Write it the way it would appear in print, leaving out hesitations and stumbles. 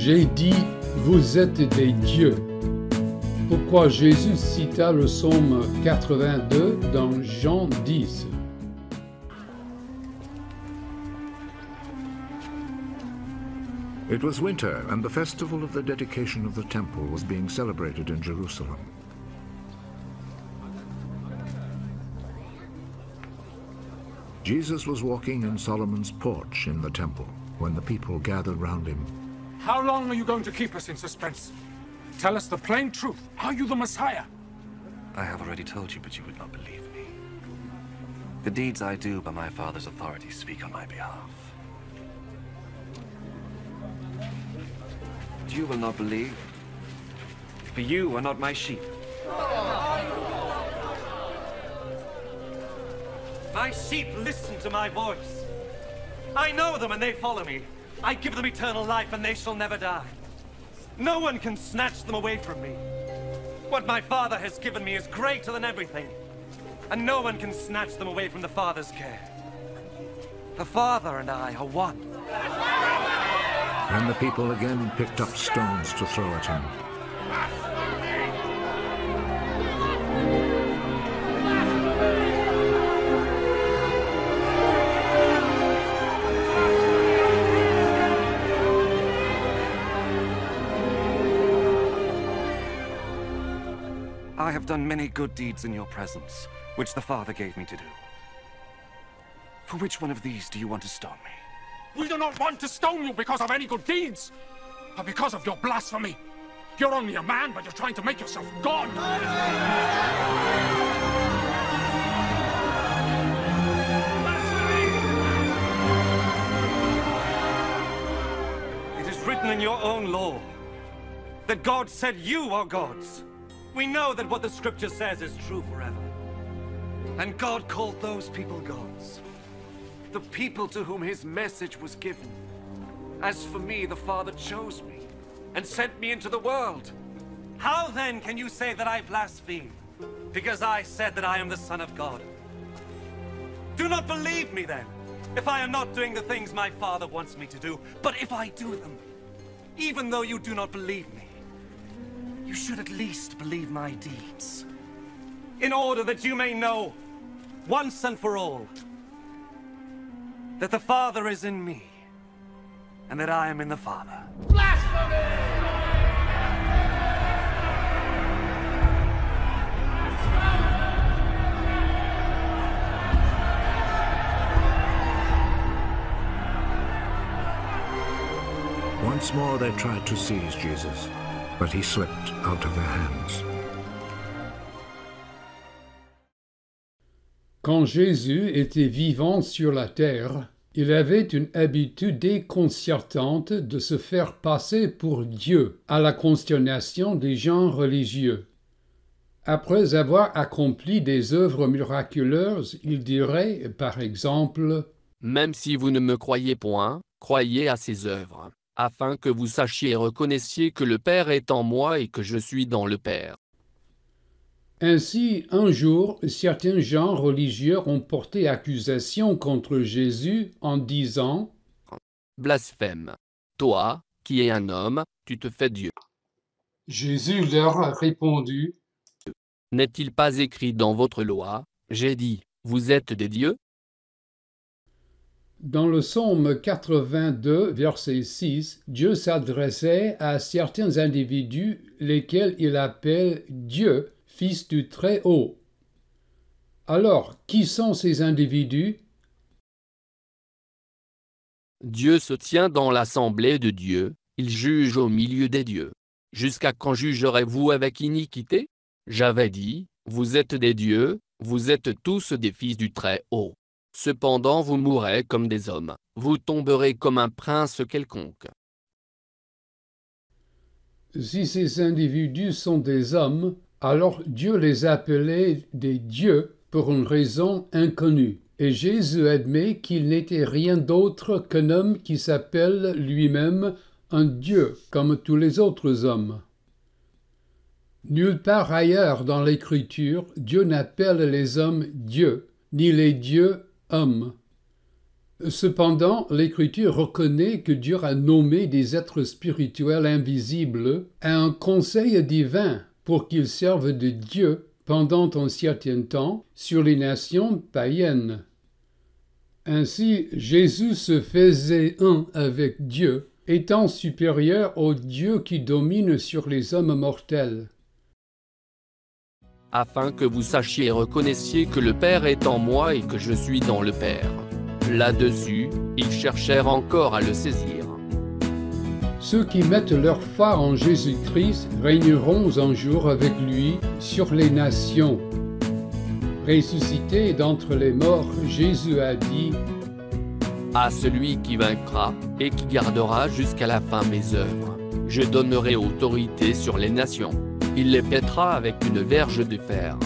J'ai dit, vous êtes des dieux. Pourquoi Jésus cita le psaume 82 dans Jean 10. It was winter, and the festival of the dedication of the temple was being celebrated in Jerusalem. Jesus was walking in Solomon's porch in the temple when the people gathered round him. How long are you going to keep us in suspense? Tell us the plain truth. Are you the Messiah? I have already told you, but you would not believe me. The deeds I do by my Father's authority speak on my behalf. But you will not believe, for you are not my sheep. My sheep listen to my voice. I know them and they follow me. I give them eternal life and they shall never die. No one can snatch them away from me. What my Father has given me is greater than everything, and no one can snatch them away from the Father's care. The Father and I are one. And the people again picked up stones to throw at him. I have done many good deeds in your presence, which the Father gave me to do. For which one of these do you want to stone me? We do not want to stone you because of any good deeds, but because of your blasphemy. You're only a man, but you're trying to make yourself God. It is written in your own law that God said you are gods. We know that what the scripture says is true forever. And God called those people gods, the people to whom his message was given. As for me, the Father chose me and sent me into the world. How then can you say that I blaspheme? Because I said that I am the Son of God. Do not believe me then, if I am not doing the things my Father wants me to do. But if I do them, even though you do not believe me, you should at least believe my deeds, in order that you may know, once and for all, that the Father is in me, and that I am in the Father. Blasphemy! Once more they tried to seize Jesus, but he slipped out of their hands. Quand Jésus était vivant sur la terre, il avait une habitude déconcertante de se faire passer pour Dieu, à la consternation des gens religieux. Après avoir accompli des œuvres miraculeuses, il dirait, par exemple, « Même si vous ne me croyez point, croyez à ces œuvres, afin que vous sachiez et reconnaissiez que le Père est en moi et que je suis dans le Père. » Ainsi, un jour, certains gens religieux ont porté accusation contre Jésus en disant « Blasphème! Toi, qui es un homme, tu te fais Dieu. » Jésus leur a répondu « N'est-il pas écrit dans votre loi, j'ai dit, vous êtes des dieux ?» Dans le psaume 82, verset 6, Dieu s'adressait à certains individus lesquels il appelle Dieu, Fils du Très-Haut. Alors, qui sont ces individus? Dieu se tient dans l'assemblée de Dieu, il juge au milieu des dieux. Jusqu'à quand jugerez-vous avec iniquité? J'avais dit, vous êtes des dieux, vous êtes tous des fils du Très-Haut. Cependant vous mourrez comme des hommes, vous tomberez comme un prince quelconque. Si ces individus sont des hommes, alors Dieu les appelait des dieux pour une raison inconnue. Et Jésus admet qu'il n'était rien d'autre qu'un homme qui s'appelle lui-même un dieu, comme tous les autres hommes. Nulle part ailleurs dans l'Écriture, Dieu n'appelle les hommes dieux, ni les dieux hommes. Cependant, l'Écriture reconnaît que Dieu a nommé des êtres spirituels invisibles à un conseil divin pour qu'ils servent de Dieu pendant un certain temps sur les nations païennes. Ainsi, Jésus se faisait un avec Dieu, étant supérieur au Dieu qui domine sur les hommes mortels. Afin que vous sachiez et reconnaissiez que le Père est en moi et que je suis dans le Père. Là-dessus, ils cherchèrent encore à le saisir. Ceux qui mettent leur foi en Jésus-Christ régneront un jour avec lui sur les nations. Ressuscité d'entre les morts, Jésus a dit « À celui qui vaincra, et qui gardera jusqu'à la fin mes œuvres, je donnerai autorité sur les nations. Il les pètera avec une verge de fer.